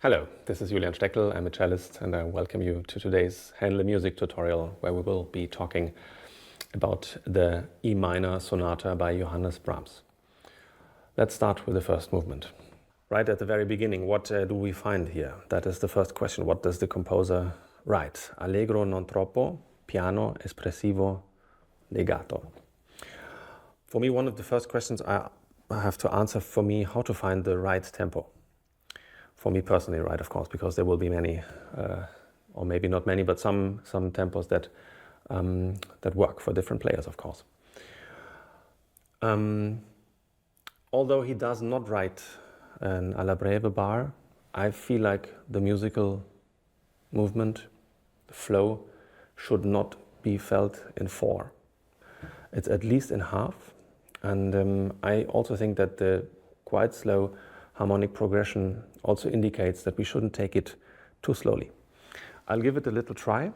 Hello, this is Julian Steckel. I'm a cellist and I welcome you to today's Handle Music tutorial where we will be talking about the E minor sonata by Johannes Brahms. Let's start with the first movement. Right at the very beginning, what do we find here? That is the first question. What does the composer write? Allegro non troppo, piano, espressivo, legato. For me, one of the first questions I have to answer for me, how to find the right tempo. For me personally, right, of course, because there will be many, or maybe not many, but some tempos that that work for different players, of course. Although he does not write an alla breve bar, I feel like the musical movement, the flow, should not be felt in 4. It's at least in half, and I also think that the quite slow harmonic progression also indicates that we shouldn't take it too slowly. I'll give it a little try,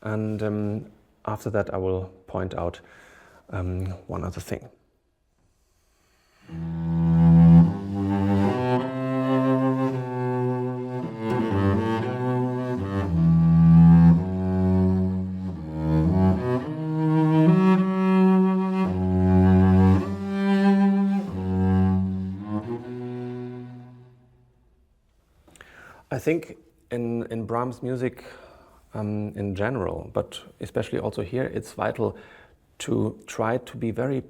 and after that I will point out one other thing. I think in Brahms' music in general, but especially also here, it's vital to try to be very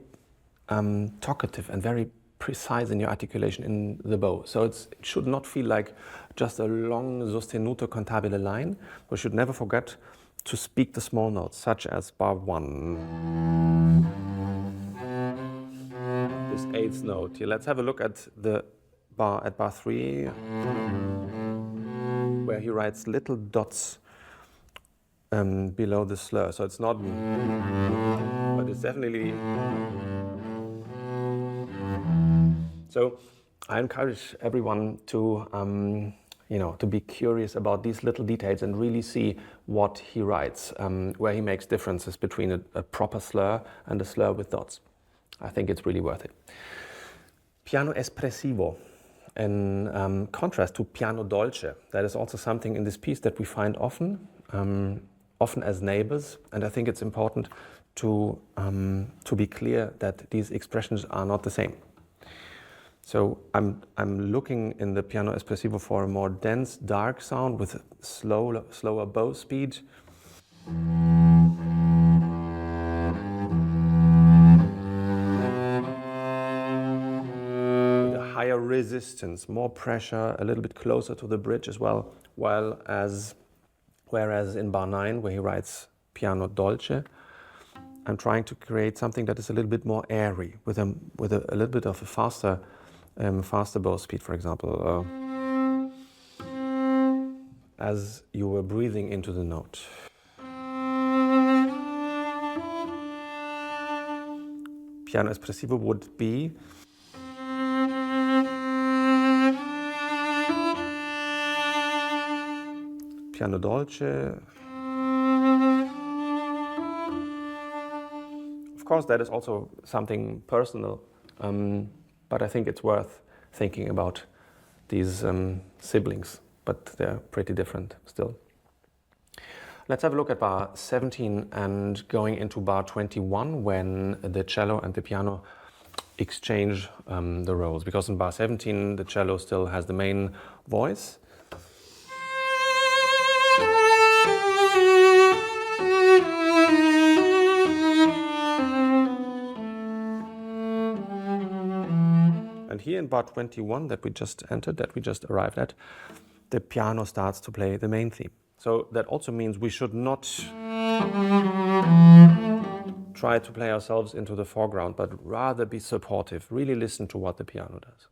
talkative and very precise in your articulation in the bow. So it should not feel like just a long sostenuto cantabile line. We should never forget to speak the small notes, such as bar 1. This 8th note. Here, let's have a look at the bar 3. Where he writes little dots below the slur. So it's not, but it's definitely. So I encourage everyone to, to be curious about these little details and really see what he writes, where he makes differences between a proper slur and a slur with dots. I think it's really worth it. Piano espressivo. In contrast to piano dolce, that is also something in this piece that we find often as neighbors, and I think it's important to be clear that these expressions are not the same. So I'm looking in the piano espressivo for a more dense, dark sound with slower bow speed. Higher resistance, more pressure, a little bit closer to the bridge as well, whereas in bar 9, where he writes piano dolce, I'm trying to create something that is a little bit more airy, with a little bit of a faster bow speed, for example, as you were breathing into the note. Piano espressivo would be piano dolce. Of course, that is also something personal, but I think it's worth thinking about these siblings, but they're pretty different still. Let's have a look at bar 17 and going into bar 21 when the cello and the piano exchange the roles, because in bar 17 the cello still has the main voice. And here in bar 21 that we just entered, that we just arrived at, the piano starts to play the main theme. So that also means we should not try to play ourselves into the foreground, but rather be supportive, really listen to what the piano does.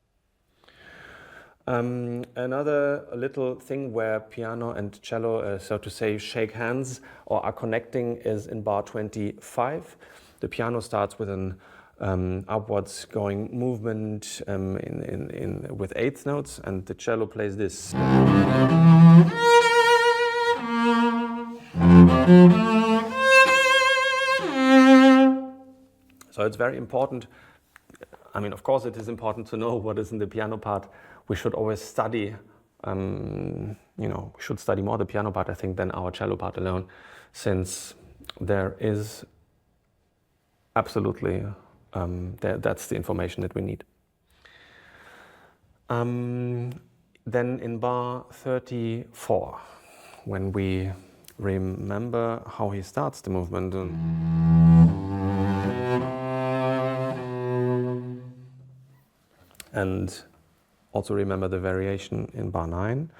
Another little thing where piano and cello, so to say, shake hands or are connecting is in bar 25. The piano starts with an upwards going movement with 8th notes, and the cello plays this. So it's very important. I mean, of course, it is important to know what is in the piano part. We should always study you know, should study more the piano part, I think, than our cello part alone, since there is absolutely, that's the information that we need. Then in bar 34, when we remember how he starts the movement, and also remember the variation in bar 9,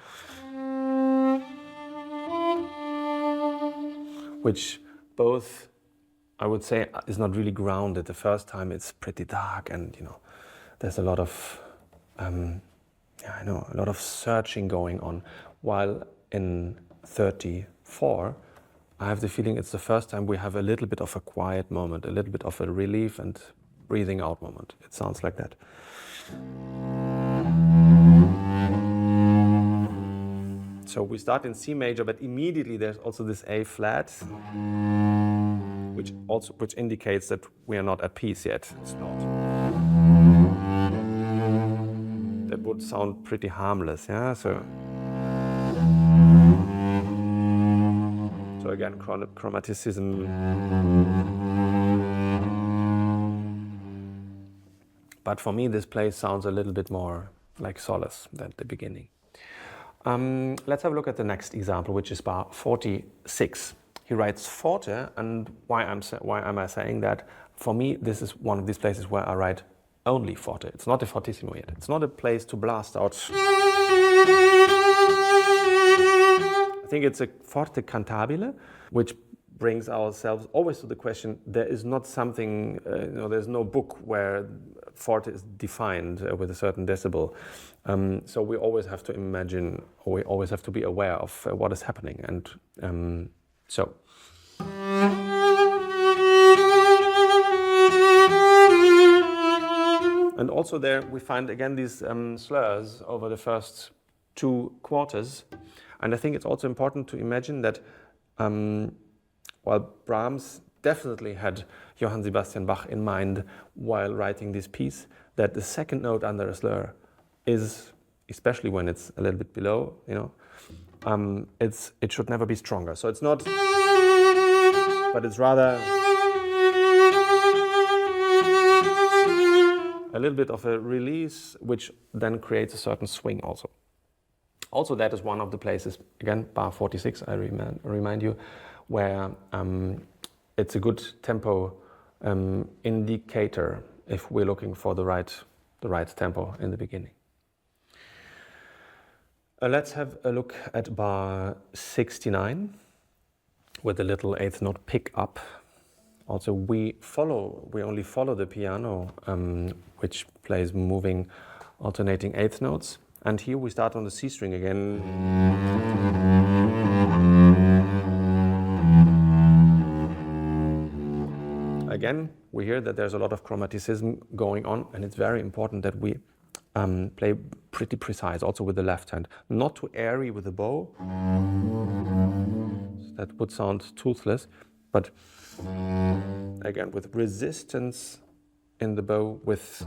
which both, I would say, is not really grounded. The first time it's pretty dark, and you know, there's a lot of a lot of searching going on, while in 34 I have the feeling it's the first time we have a little bit of a quiet moment, a little bit of a relief and breathing out moment. It sounds like that. So we start in C major, but immediately there's also this A flat, which indicates that we are not at peace yet. It's not. That would sound pretty harmless, yeah. So again, chromaticism. But for me, this place sounds a little bit more like solace than the beginning. Let's have a look at the next example, which is bar 46. He writes forte, and why am I saying that? For me, this is one of these places where I write only forte. It's not a fortissimo yet. It's not a place to blast out. I think it's a forte cantabile, which brings ourselves always to the question, there is not something, there's no book where forte is defined with a certain decibel. So we always have to imagine, or we always have to be aware of what is happening. And so. And also there we find again these slurs over the first 2 quarters. And I think it's also important to imagine that while Brahms definitely had Johann Sebastian Bach in mind while writing this piece, that the second note under a slur is, especially when it's a little bit below, it should never be stronger. So it's not, but it's rather a little bit of a release, which then creates a certain swing also. Also, that is one of the places, again, bar 46, I remind you, where it's a good tempo indicator if we're looking for the right tempo in the beginning. Let's have a look at bar 69 with a little 8th note pick up. Also, we only follow the piano, which plays moving, alternating 8th notes. And here we start on the C string again. Again, we hear that there's a lot of chromaticism going on, and it's very important that we play pretty precise, also with the left hand. Not too airy with the bow. That would sound toothless, but again, with resistance in the bow, with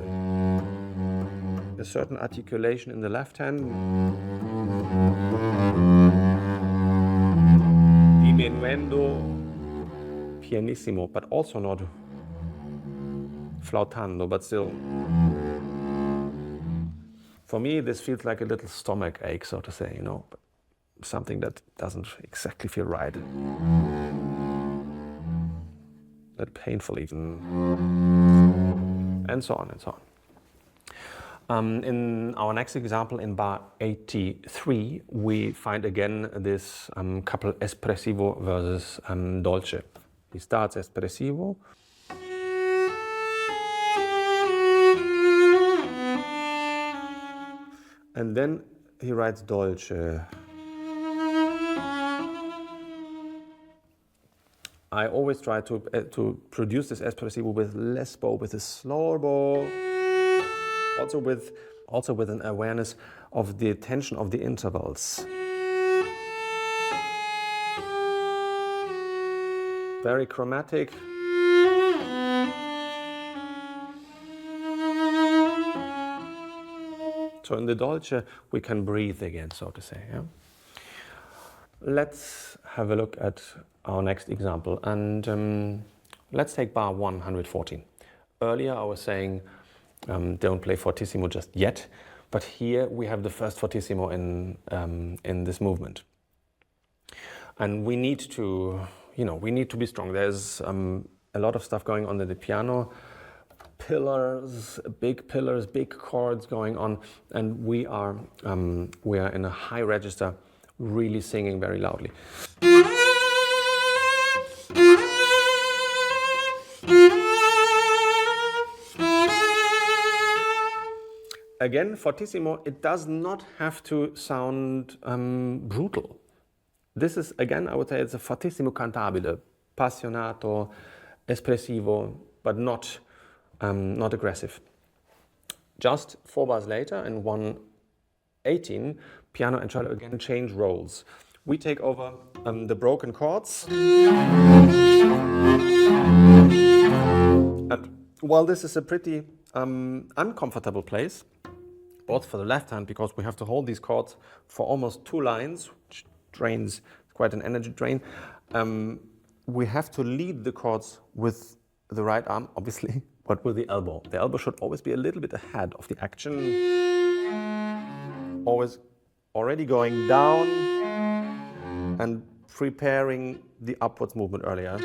a certain articulation in the left hand. Diminuendo pianissimo, but also not flautando, but still. For me, this feels like a little stomach ache, so to say, but something that doesn't exactly feel right. That painful even. And so on and so on. In our next example, in bar 83, we find again this couple espressivo versus dolce. He starts espressivo. And then he writes dolce. I always try to produce this espressivo with less bow, with a slower bow, also with an awareness of the tension of the intervals. Very chromatic. So in the dolce, we can breathe again, so to say. Yeah? Let's have a look at our next example, and let's take bar 114. Earlier I was saying don't play fortissimo just yet, but here we have the first fortissimo in this movement. And we need to, we need to be strong. There's a lot of stuff going on in the piano, pillars, big chords going on, and we are in a high register, really singing very loudly. Again, fortissimo, it does not have to sound brutal. This is, again, I would say it's a fortissimo cantabile, passionato, espressivo, but not aggressive. Just 4 bars later, in 118, piano and cello again change roles. We take over the broken chords. And while this is a pretty uncomfortable place, both for the left hand, because we have to hold these chords for almost 2 lines, which drains quite an energy drain. We have to lead the chords with the right arm, obviously, but with the elbow. The elbow should always be a little bit ahead of the action. Always already going down and preparing the upwards movement earlier.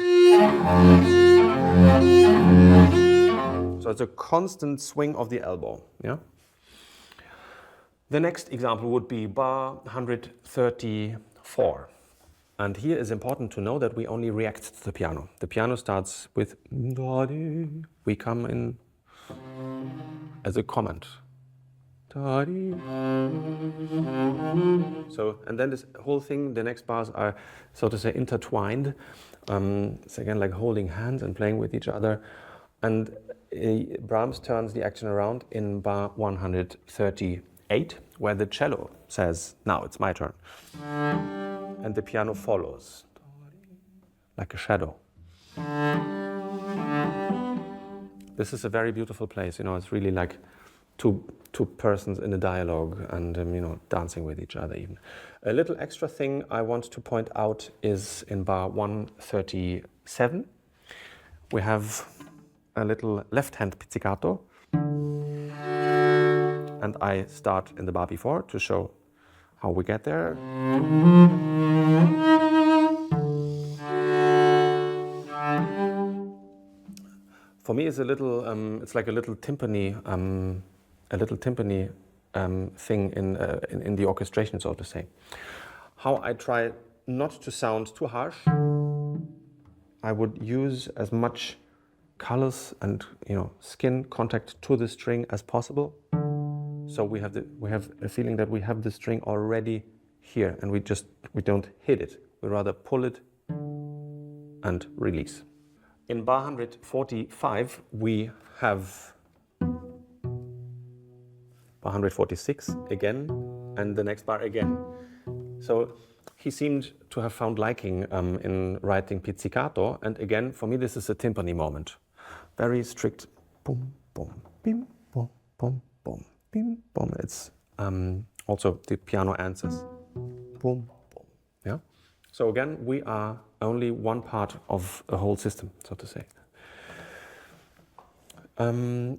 So it's a constant swing of the elbow. Yeah. The next example would be bar 134. And here is important to know that we only react to the piano. The piano starts with we come in as a comment. So, and then this whole thing, the next bars are, so to say, intertwined. It's again like holding hands and playing with each other. And Brahms turns the action around in bar 138, where the cello says, now it's my turn. And the piano follows, like a shadow. This is a very beautiful place, it's really like two persons in a dialogue and, dancing with each other even. A little extra thing I want to point out is in bar 137. We have a little left-hand pizzicato. And I start in the bar before to show how we get there. For me, it's a little, it's like a little timpani thing in the orchestration, so to say. How I try not to sound too harsh. I would use as much colors and skin contact to the string as possible. So we have a feeling that we have the string already here, and we don't hit it. We rather pull it and release. In bar 145, we have bar 146 again, and the next bar again. So he seemed to have found liking in writing pizzicato, and again, for me, this is a timpani moment. Very strict, boom, boom, bim, boom, boom, boom, bim, boom. It's also the piano answers, boom, boom. Yeah. So again, we are only one part of a whole system, so to say.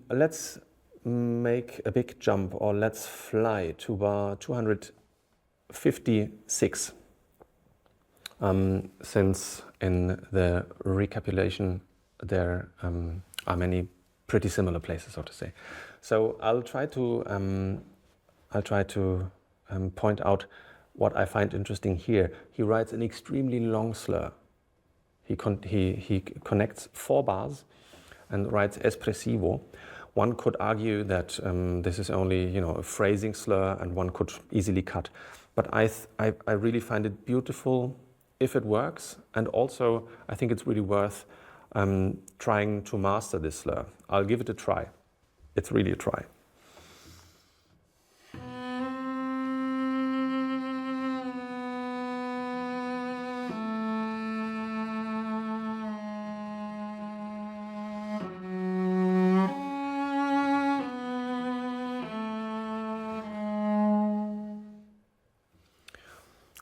Let's make a big jump, or let's fly to bar 256. Since in the recapitulation there are many pretty similar places, so to say. So I'll try to point out what I find interesting here. He writes an extremely long slur. He connects 4 bars and writes espressivo. One could argue that this is only a phrasing slur, and one could easily cut. But I really find it beautiful if it works, and also I think it's really worth trying to master this slur. I'll give it a try. It's really a try.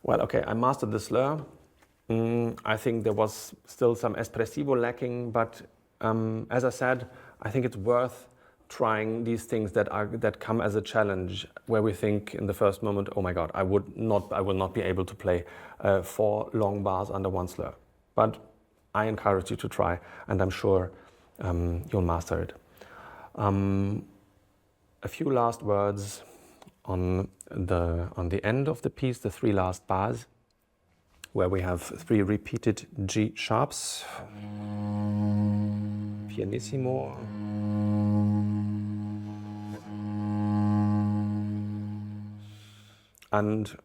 Well, okay, I mastered the slur. I think there was still some espressivo lacking, but as I said, I think it's worth trying these things that come as a challenge, where we think in the first moment, oh my God, I will not be able to play 4 long bars under one slur. But I encourage you to try, and I'm sure you'll master it. A few last words on the end of the piece, the 3 last bars, where we have 3 repeated G sharps, pianissimo, and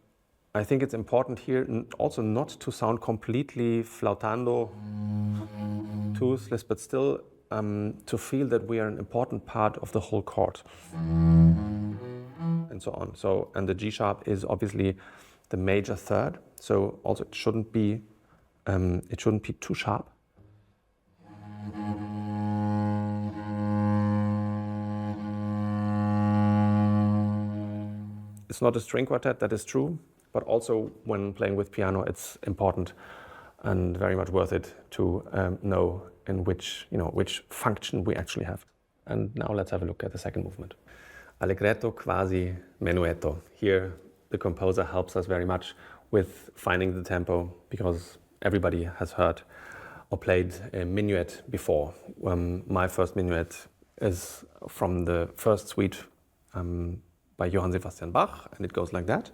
I think it's important here also not to sound completely flautando, toothless, but still to feel that we are an important part of the whole chord, and so on. So, and the G sharp is obviously the major third, so also it shouldn't be too sharp. It's not a string quartet, that is true, but also when playing with piano, it's important and very much worth it to know in which function we actually have. And now let's have a look at the second movement. Allegretto, quasi, menuetto. Here the composer helps us very much with finding the tempo, because everybody has heard or played a minuet before. My first minuet is from the first suite by Johann Bach, and it goes like that.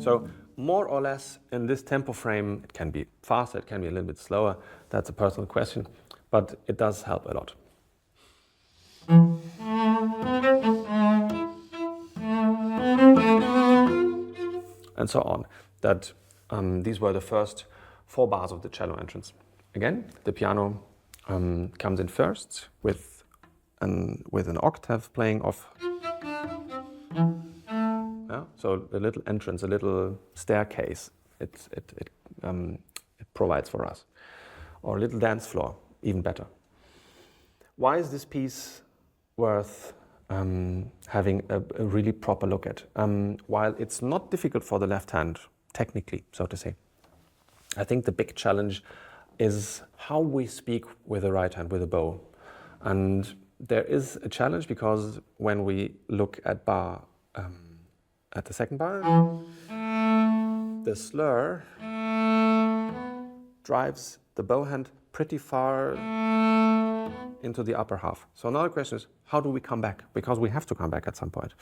So more or less in this tempo frame, it can be faster, it can be a little bit slower, that's a personal question, but it does help a lot. And so on. That these were the first 4 bars of the cello entrance. Again, the piano comes in first with an octave playing off. Yeah, so a little entrance, a little staircase it provides for us, or a little dance floor, even better. Why is this piece worth having a really proper look at? While it's not difficult for the left hand, technically, so to say, I think the big challenge is how we speak with the right hand, with the bow. And there is a challenge, because when we look at bar, at the second bar, the slur drives the bow hand pretty far into the upper half. So another question is, how do we come back? Because we have to come back at some point.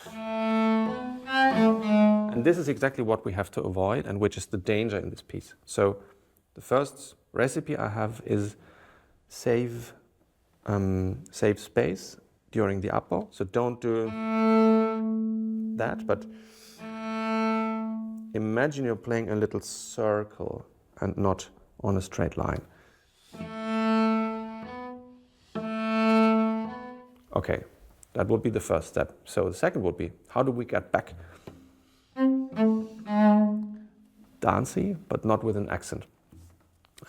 And this is exactly what we have to avoid, and which is the danger in this piece. So the first recipe I have is save space during the up bow. So don't do that, but imagine you're playing a little circle and not on a straight line. Okay, that would be the first step. So the second would be, how do we get back? Dancey, but not with an accent.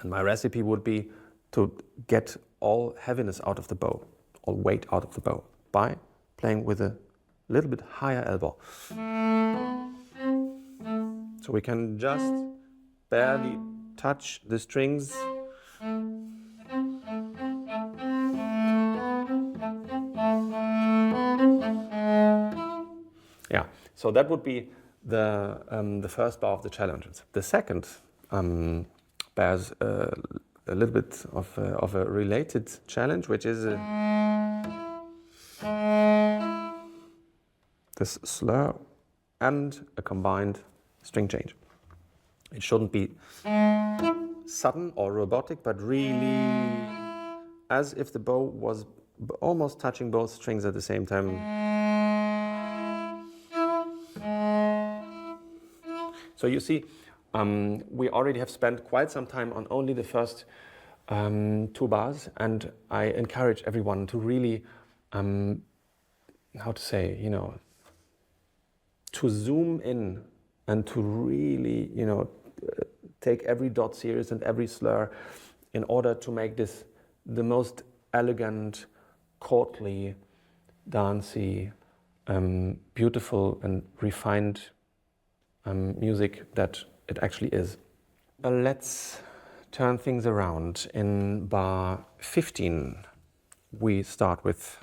And my recipe would be to get all heaviness out of the bow, all weight out of the bow, by playing with a little bit higher elbow. So we can just barely touch the strings. Yeah, so that would be the first bar of the challenges. The second bears a little bit of a related challenge, which is this slur and a combined string change. It shouldn't be sudden or robotic, but really as if the bow was almost touching both strings at the same time. So you see, we already have spent quite some time on only the first 2 bars, and I encourage everyone to really, how to say, to zoom in and to really, take every dot serious and every slur in order to make this the most elegant, courtly, dancey, beautiful and refined music that it actually is. Let's turn things around. In bar 15, we start with,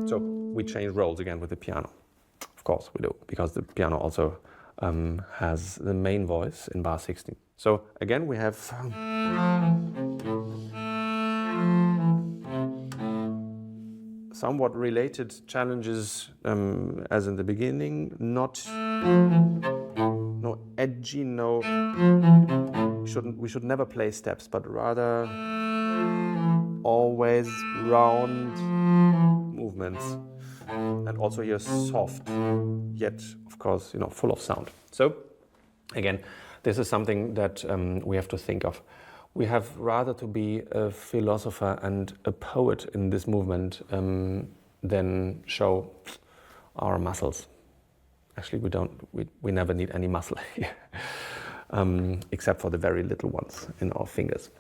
so we change roles again with the piano. Of course we do, because the piano also has the main voice in bar 16. So again we have somewhat related challenges as in the beginning, no edgy, no, we should never play steps, but rather always round movements. And also here soft, yet of course, full of sound. So again, this is something that we have to think of. We have rather to be a philosopher and a poet in this movement than show our muscles. Actually, we never need any muscle here, except for the very little ones in our fingers.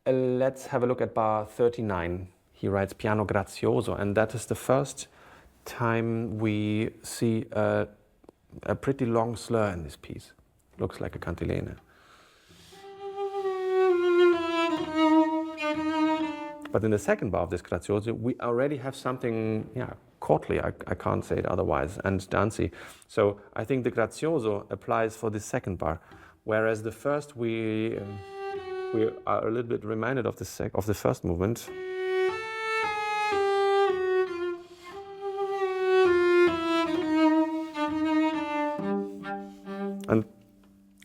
Let's have a look at bar 39. He writes piano grazioso, and that is the first time we see a pretty long slur in this piece. Looks like a cantilene. But in the second bar of this grazioso, we already have something, courtly, I can't say it otherwise, and dancey. So I think the grazioso applies for the second bar, whereas the first we are a little bit reminded of the first movement. And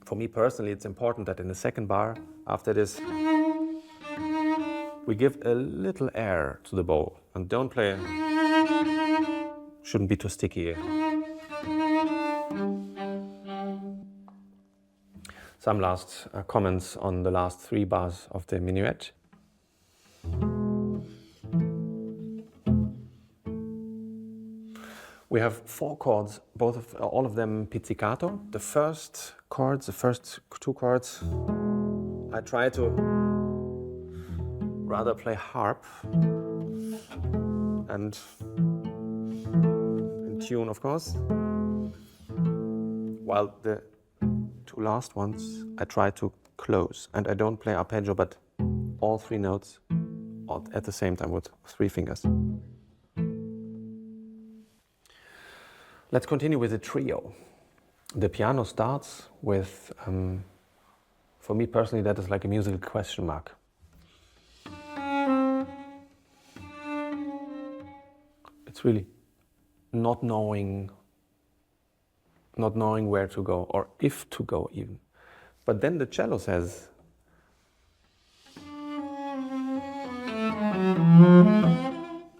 for me personally, it's important that in the second bar, after this, we give a little air to the bow and don't play, shouldn't be too sticky. Some last comments on the last 3 bars of the minuet. We have 4 chords, all of them pizzicato. The first 2 chords, I try to rather play harp and in tune, of course. While the 2 last ones, I try to close, and I don't play arpeggio, but all 3 notes at the same time with 3 fingers. Let's continue with the trio. The piano starts with, for me personally, that is like a musical question mark. It's really not knowing where to go, or if to go even. But then the cello says,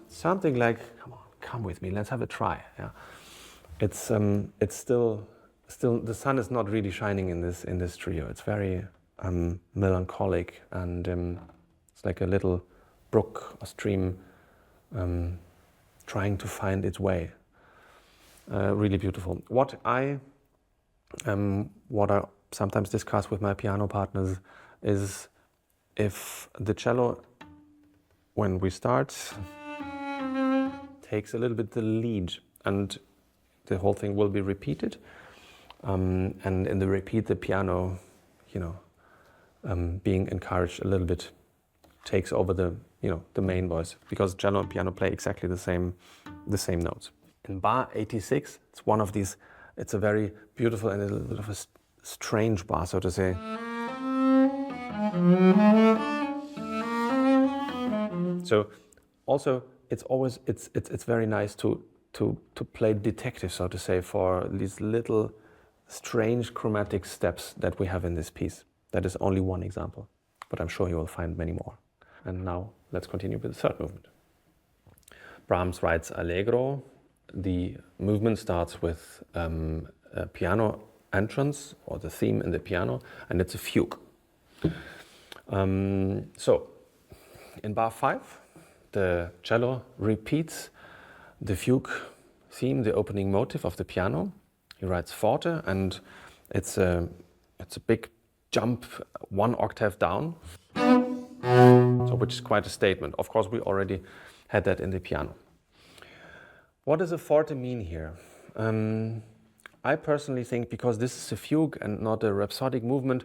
something like, come on, come with me, let's have a try. Yeah. It's still the sun is not really shining in this trio. It's very melancholic, and it's like a little brook or stream trying to find its way. Really beautiful. What I sometimes discuss with my piano partners is if the cello, when we start, takes a little bit the lead, and the whole thing will be repeated, and in the repeat, the piano, being encouraged a little bit, takes over the main voice, because cello and piano play exactly the same notes. In bar 86, it's one of these. It's a very beautiful and a little bit of a strange bar, so to say. So, also, it's very nice to play detective, so to say, for these little strange chromatic steps that we have in this piece. That is only one example, but I'm sure you will find many more. And now let's continue with the third movement. Brahms writes Allegro. The movement starts with a piano entrance, or the theme in the piano, and it's a fugue. So, in bar 5, the cello repeats the fugue theme, the opening motive of the piano. He writes forte, and it's a big jump 1 octave down. So which is quite a statement. Of course, we already had that in the piano. What does a forte mean here? I personally think, because this is a fugue and not a rhapsodic movement,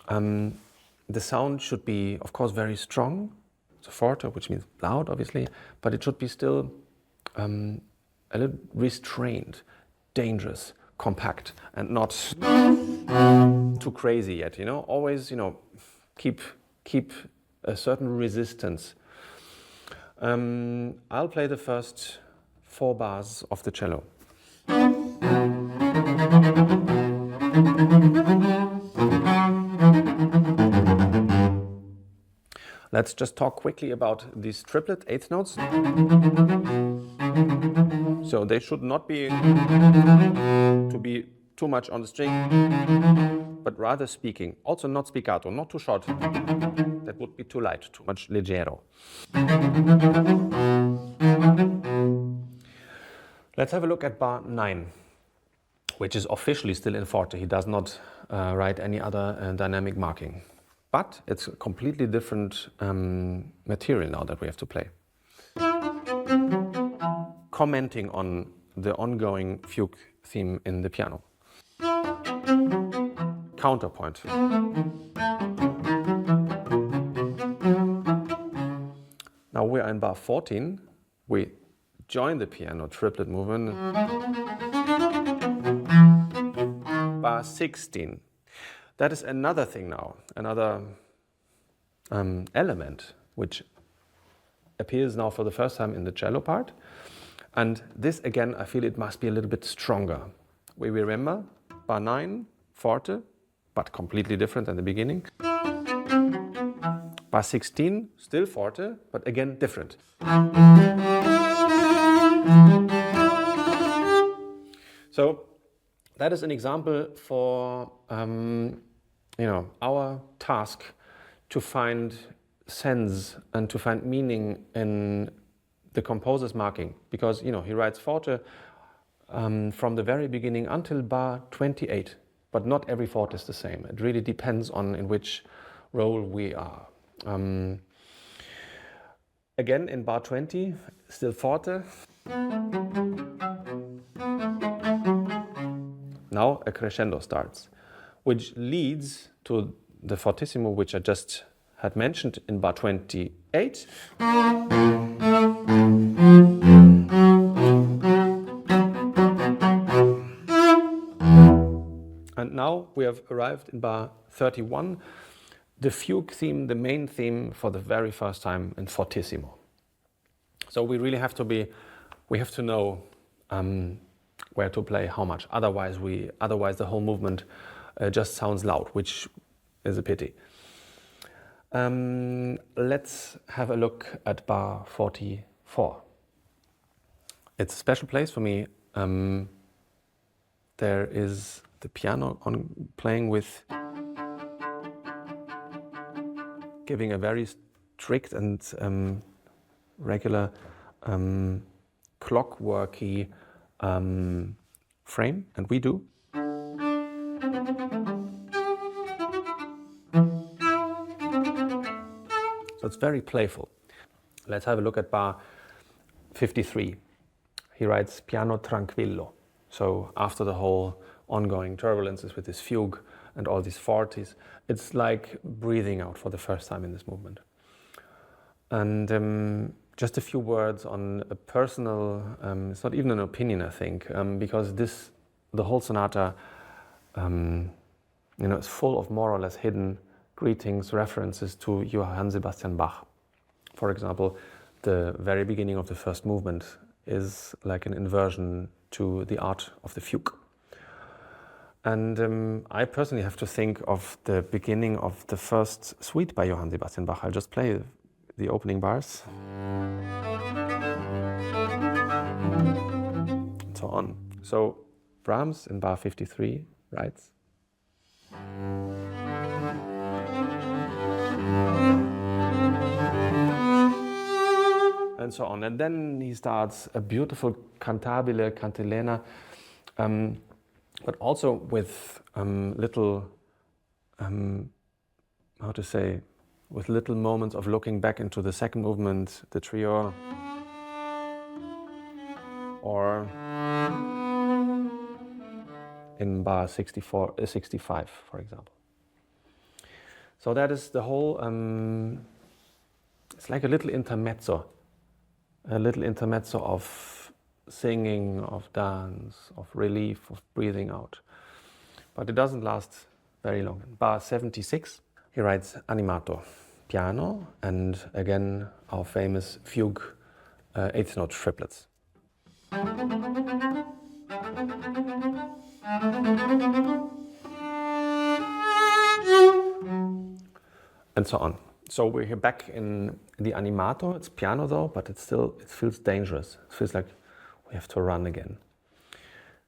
the sound should be, of course, very strong. It's a forte, which means loud, obviously, but it should be still a little restrained, dangerous, compact, and not too crazy yet. You know, always, you know, keep a certain resistance. I'll play the first 4 bars of the cello. Let's just talk quickly about these triplet eighth notes. So they should not be too much on the string, but rather speaking. Also not spiccato, not too short. That would be too light, too much leggero. Let's have a look at bar 9, which is officially still in forte. He does not write any other dynamic marking. But it's a completely different material now that we have to play. Commenting on the ongoing fugue theme in the piano. Counterpoint. Now we are in bar 14. We join the piano triplet movement. Bar 16. That is another thing now, another element which appears now for the first time in the cello part. And this again, I feel it must be a little bit stronger. We remember bar 9, forte, but completely different than the beginning. Bar 16, still forte, but again different. So that is an example for our task to find sense and to find meaning in the composer's marking, because he writes forte from the very beginning until bar 28, but not every forte is the same. It really depends on in which role we are. Again in bar 20, still forte. Now a crescendo starts, which leads to the fortissimo, which I just had mentioned in bar 28. And now we have arrived in bar 31, the fugue theme, the main theme for the very first time in fortissimo. So we really have to know where to play how much. Otherwise the whole movement just sounds loud, which is a pity. Let's have a look at bar 44. It's a special place for me. There is the piano playing with, giving a very strict and regular clockworky frame, and we do. So it's very playful. Let's have a look at bar 53. He writes piano tranquillo. So after the whole ongoing turbulences with this fugue and all these fortes, it's like breathing out for the first time in this movement. And just a few words on a personal, it's not even an opinion, I think, because the whole sonata, is full of more or less hidden greetings, references to Johann Sebastian Bach. For example, the very beginning of the first movement is like an inversion to the art of the fugue. And I personally have to think of the beginning of the first suite by Johann Sebastian Bach. I'll just play the opening bars. And so on. So Brahms in bar 53 writes. And so on. And then he starts a beautiful cantabile, cantilena, but also with little, with little moments of looking back into the second movement, the trio, or in bar 65, for example. So that is the whole, it's like a little intermezzo of singing, of dance, of relief, of breathing out. But it doesn't last very long. Bar 76, he writes animato, piano, and again our famous fugue eighth note triplets. And so on. So we're here back in the animato. It's piano though, but it feels dangerous. It feels like we have to run again.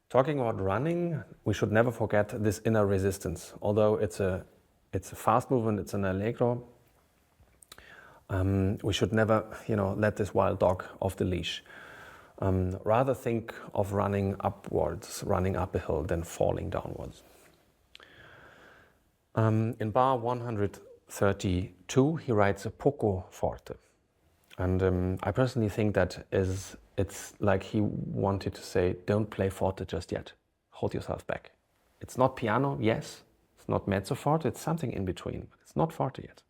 Talking about running, we should never forget this inner resistance. Although it's a fast movement, it's an Allegro. We should never, let this wild dog off the leash. Rather think of running upwards, running up a hill, than falling downwards. In bar 132, he writes a poco forte. And I personally think that it's like he wanted to say, don't play forte just yet. Hold yourself back. It's not piano, yes. It's not mezzo forte, it's something in between. But it's not forte yet.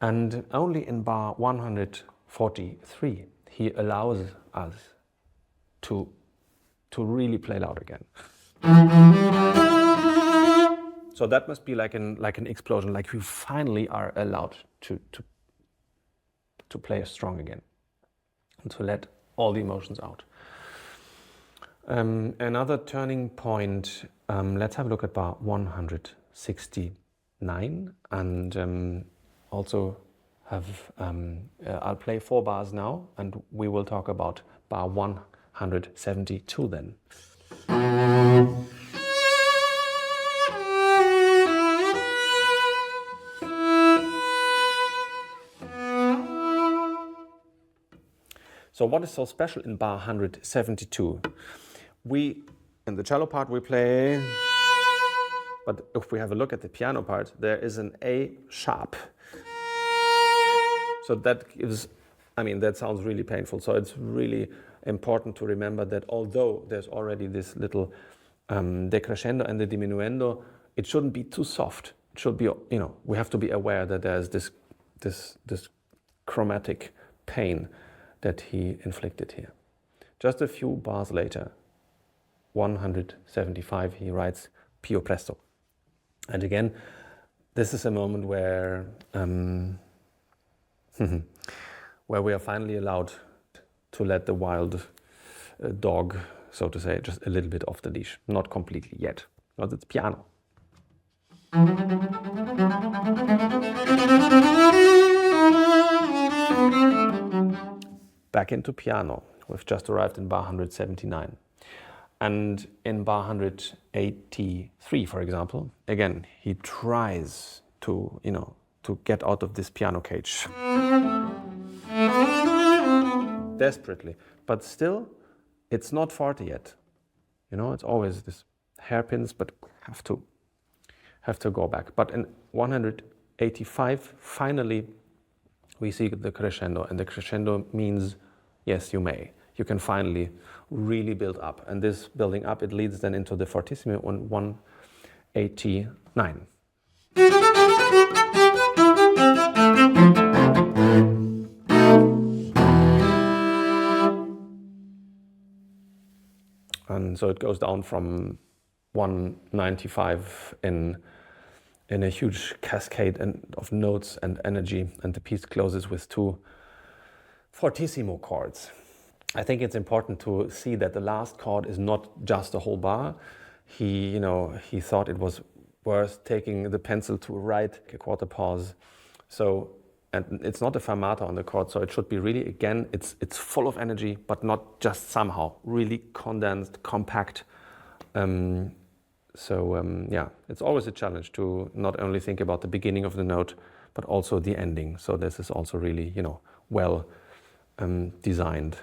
And only in bar 143, he allows us to really play loud again. So that must be like an explosion, like we finally are allowed to play strong again and to let all the emotions out. Another turning point, let's have a look at bar 169, and also have, I'll play 4 bars now, and we will talk about bar 172 then. So what is so special in bar 172? In the cello part we play, but if we have a look at the piano part, there is an A sharp. So that gives, that sounds really painful. So it's really important to remember that although there's already this little decrescendo and the diminuendo, it shouldn't be too soft. It should be, we have to be aware that there's this chromatic pain that he inflicted here. Just a few bars later, 175, he writes Più presto. And again, this is a moment where where we are finally allowed to let the wild dog, so to say, just a little bit off the leash. Not completely yet, because it's piano. Back into piano. We've just arrived in bar 179. And in bar 183, for example, again, he tries to get out of this piano cage. Desperately. But still, it's not forte yet. It's always this hairpins, but have to go back. But in 185, finally, we see the crescendo, and the crescendo means, yes, you may. You can finally really build up. And this building up, it leads then into the fortissimo on 189. And so it goes down from 195 in a huge cascade of notes and energy, and the piece closes with 2 fortissimo chords. I think it's important to see that the last chord is not just a whole bar. He thought it was worth taking the pencil to write a quarter pause. So, and it's not a fermata on the chord, so it should be really, again, it's full of energy, but not just somehow, really condensed, compact. It's always a challenge to not only think about the beginning of the note, but also the ending. So this is also really, well designed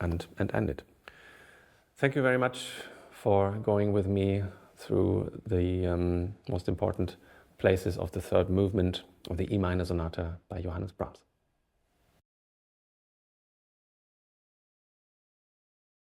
and ended. Thank you very much for going with me through the most important places of the third movement of the E minor Sonata by Johannes Brahms.